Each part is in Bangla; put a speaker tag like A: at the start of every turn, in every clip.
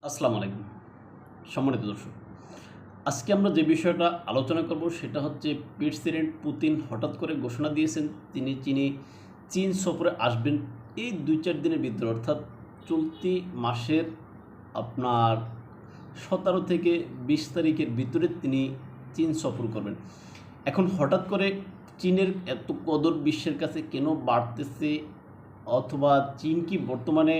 A: আসসালামু আলাইকুম সম্মানিত দর্শক। আজকে আমরা যে বিষয়টা আলোচনা করব সেটা হচ্ছে প্রেসিডেন্ট পুতিন হঠাৎ করে ঘোষণা দিয়েছেন তিনি চীন সফরে আসবেন এই ২-৪ দিনের ভিতরে, অর্থাৎ চলতি মাসের আপনার ১৭ থেকে ২০ তারিখের ভিতরে তিনি চীন সফর করবেন। এখন হঠাৎ করে চীনের এত কদর বিশ্বের কাছে কেন বাড়তেছে, অথবা চীন কি বর্তমানে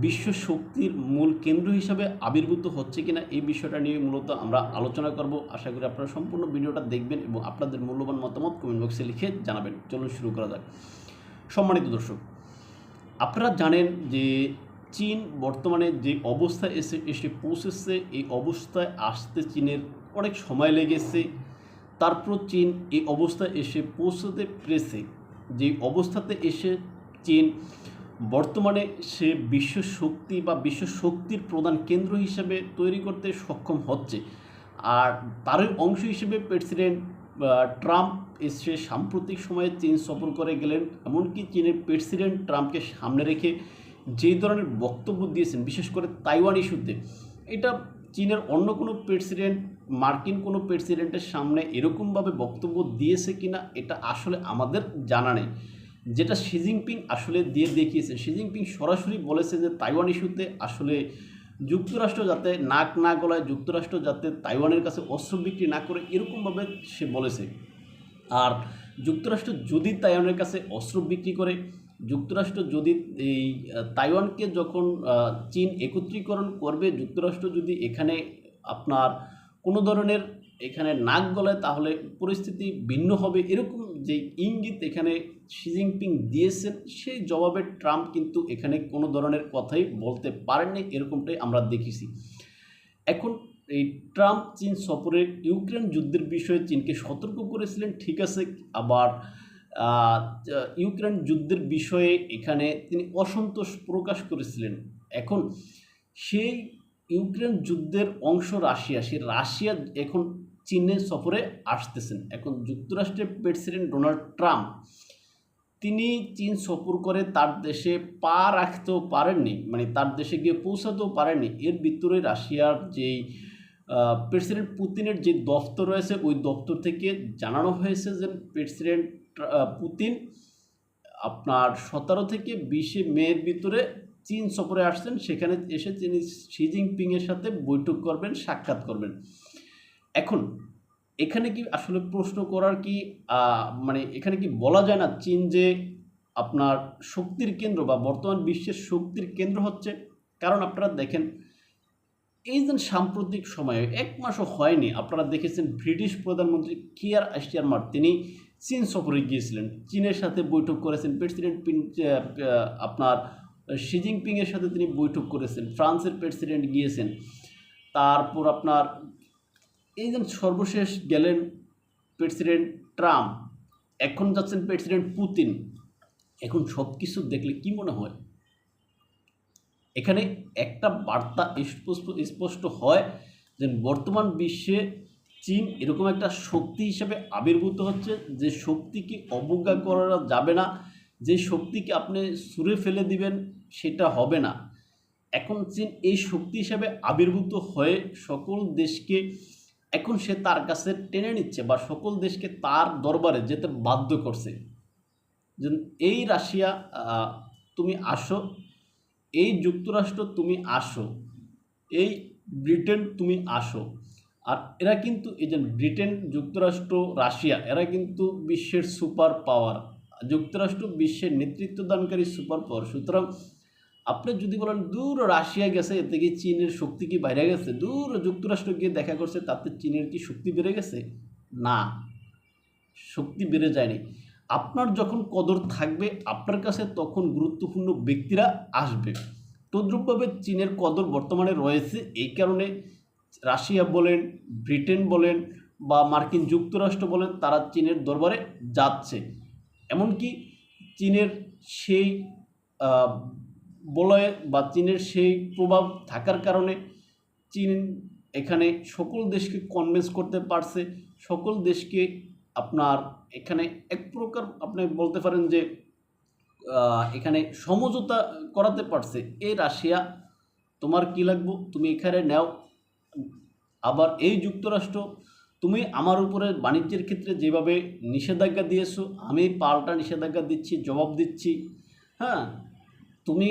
A: বিশ্ব শক্তির মূল কেন্দ্র হিসাবে আবির্ভূত হচ্ছে কিনা, এই বিষয়টা নিয়ে মূলত আমরা আলোচনা করব। আশা করি আপনারা সম্পূর্ণ ভিডিওটা দেখবেন এবং আপনাদের মূল্যবান মতামত কমেন্ট বক্সে লিখে জানাবেন। চলুন শুরু করা যাক। সম্মানিত দর্শক, আপনারা জানেন যে চীন বর্তমানে যে অবস্থায় এসে পৌঁছেছে, এই অবস্থায় আসতে চীনের অনেক সময় লেগেছে। তারপর চীন এই অবস্থায় এসে পৌঁছতে পেরেছে। যে অবস্থাতে এসে চীন বর্তমানে সে বিশ্ব শক্তি বা বিশ্ব শক্তির প্রধান কেন্দ্র হিসেবে তৈরি করতে সক্ষম হচ্ছে। আর তারই অংশ হিসেবে প্রেসিডেন্ট ট্রাম্প এসে সাম্প্রতিক সময়ে চীন সফর করে গেলেন। এমনকি চীনের প্রেসিডেন্ট ট্রাম্পকে সামনে রেখে যেই ধরনের বক্তব্য দিয়েছেন, বিশেষ করে তাইওয়ান ইস্যুতে, এটা চীনের অন্য কোনো প্রেসিডেন্ট, মার্কিন কোনো প্রেসিডেন্টের সামনে এরকমভাবে বক্তব্য দিয়েছে কিনা এটা আসলে আমাদের জানা নেই। যেটা শি জিনপিং আসলে দিয়ে দেখিয়েছে, শি জিনপিং সরাসরি বলেছে যে তাইওয়ান ইস্যুতে আসলে যুক্তরাষ্ট্র যাতে নাক না গলায়, যুক্তরাষ্ট্র যাতে তাইওয়ানের কাছে অস্ত্র বিক্রি না করে, এরকমভাবে সে বলেছে। আর যুক্তরাষ্ট্র যদি তাইওয়ানের কাছে অস্ত্র বিক্রি করে, যুক্তরাষ্ট্র যদি এই তাইওয়ানকে যখন চীন একত্রীকরণ করবে, যুক্তরাষ্ট্র যদি এখানে আপনার কোনো ধরনের এখানে নাক গলায়, তাহলে পরিস্থিতি ভিন্ন হবে, এরকম যে ইঙ্গিত এখানে শি জিনপিং দিয়েছেন, সেই জবাবে ট্রাম্প কিন্তু এখানে কোনো ধরনের কথাই বলতে পারেননি, এরকমটাই আমরা দেখেছি। এখন এই ট্রাম্প চীন সফরে ইউক্রেন যুদ্ধের বিষয়ে চীনকে সতর্ক করেছিলেন, ঠিক আছে। আবার ইউক্রেন যুদ্ধের বিষয়ে এখানে তিনি অসন্তোষ প্রকাশ করেছিলেন। এখন সেই ইউক্রেন যুদ্ধের অংশ রাশিয়া, সেই রাশিয়া এখন চীনের সফরে আসতেছেন। এখন যুক্তরাষ্ট্রের প্রেসিডেন্ট ডোনাল্ড ট্রাম্প তিনি চীন সফর করে তার দেশে পা রাখতেও পারেননি, মানে তার দেশে গিয়ে পৌঁছাতেও পারেননি। এর ভিতরে রাশিয়ার যেই প্রেসিডেন্ট পুতিনের যে দফতর রয়েছে, ওই দফতর থেকে জানানো হয়েছে যে প্রেসিডেন্ট পুতিন আপনার ১৭ থেকে ২০ মের ভিতরে চীন সফরে আসছেন। সেখানে এসে তিনি শি জিনপিংয়ের সাথে বৈঠক করবেন, সাক্ষাৎ করবেন। এখন এখানে কি আসলে প্রশ্ন করার কি মানে এখানে কি বলা যায় না চীন যে আপনার শক্তির কেন্দ্র বা বর্তমান বিশ্বের শক্তির কেন্দ্র হচ্ছে? কারণ আপনারা দেখেন, এই যে সাম্প্রতিক সময়ে ১ মাসও হয়নি, আপনারা দেখেছেন ব্রিটিশ প্রধানমন্ত্রী কিয়ার স্টারমার তিনি চীন সফরে গিয়েছিলেন, চীনের সাথে বৈঠক করেছেন। প্রেসিডেন্ট আপনার শি জিনপিংয়ের সাথে তিনি বৈঠক করেছেন। ফ্রান্সের প্রেসিডেন্ট গিয়েছেন। তারপর আপনার এই যে সর্বশেষ গেলেন প্রেসিডেন্ট ট্রাম্প, এখন যাচ্ছেন প্রেসিডেন্ট পুতিন। এখন সব কিছু দেখলে কি মনে হয়? এখানে একটা বার্তা স্পষ্ট হয় যে বর্তমান বিশ্বে চীন এরকম একটা শক্তি হিসেবে আবির্ভূত হচ্ছে, যে শক্তিকে অবজ্ঞা করা যাবে না, যে শক্তিকে আপনি ছুঁড়ে ফেলে দিবেন সেটা হবে না। এখন চীন এই শক্তি হিসাবে আবির্ভূত হয়ে সকল দেশকে এখন সে তার কাছে টেনে নিচ্ছে, বা সকল দেশকে তার দরবারে যেতে বাধ্য করছে। যে এই রাশিয়া তুমি আসো, এই যুক্তরাষ্ট্র তুমি আসো, এই ব্রিটেন তুমি আসো। আর এরা কিন্তু এই যে ব্রিটেন, যুক্তরাষ্ট্র, রাশিয়া, এরা কিন্তু বিশ্বের সুপার পাওয়ার। যুক্তরাষ্ট্র বিশ্বের নেতৃত্বদানকারী সুপার পাওয়ার। সুতরাং আপনি যদি বলেন দূর রাশিয়া গেছে, এতে কি চীনের শক্তি কি বাইরে গেছে? দূর যুক্তরাষ্ট্র গিয়ে দেখা করছে, তাতে চীনের কি শক্তি বেড়ে গেছে? না, শক্তি বেড়ে যায়নি। আপনার যখন কদর থাকবে আপনার কাছে, তখন গুরুত্বপূর্ণ ব্যক্তিরা আসবে। তদ্রূপভাবে চীনের কদর বর্তমানে রয়েছে, এই কারণে রাশিয়া বলেন, ব্রিটেন বলেন বা মার্কিন যুক্তরাষ্ট্র বলেন, তারা চীনের দরবারে যাচ্ছে। এমনকি চীনের সেই বলয় বা চীনের সেই প্রভাব থাকার কারণে চীন এখানে সকল দেশকে কনভিন্স করতে পারছে, সকল দেশকে আপনার এখানে এক প্রকার আপনি বলতে পারেন যে এখানে সমঝোতা করাতে পারছে। এই রাশিয়া তোমার কি লাগবে তুমি এখানে নাও। আবার এই যুক্তরাষ্ট্র তুমি আমার উপরে বাণিজ্যের ক্ষেত্রে যেভাবে নিষেধাজ্ঞা দিয়েছো, আমি পাল্টা নিষেধাজ্ঞা দিচ্ছি, জবাব দিচ্ছি। হ্যাঁ, তুমি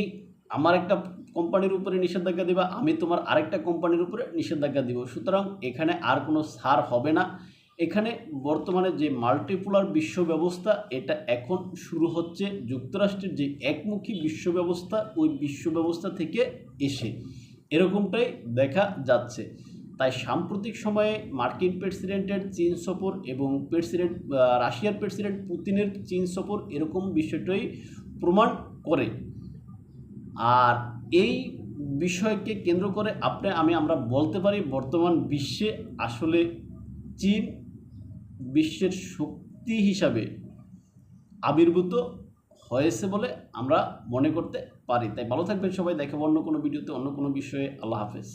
A: আমার একটা কোম্পানির উপরে নিষেধাজ্ঞা দেবা, আমি তোমার আরেকটা কোম্পানির উপরে নিষেধাজ্ঞা দিব। সুতরাং এখানে আর কোনো ছাড় হবে না। এখানে বর্তমানে যে মাল্টিপোলার বিশ্ব ব্যবস্থা, এটা এখন শুরু হচ্ছে যুক্তরাষ্ট্রের যে একমুখী বিশ্ব ব্যবস্থা, ওই বিশ্ব ব্যবস্থা থেকে এসে এরকমটাই দেখা যাচ্ছে। তাই সাম্প্রতিক সময়ে মার্কিন প্রেসিডেন্টের চীন সফর এবং রাশিয়ার প্রেসিডেন্ট পুতিনের চীন সফর এরকম বিষয়টাই প্রমাণ করে। আর এই বিষয়কে কেন্দ্র করে আমরা বলতে পারি বর্তমান বিশ্বে আসলে চীন বিশ্বের শক্তি হিসাবে আবির্ভূত হয়েছে বলে আমরা মনে করতে পারি। তাই ভালো থাকবেন সবাই, দেখাবো অন্য কোনো ভিডিওতে অন্য কোনো বিষয়ে। আল্লাহ হাফেজ।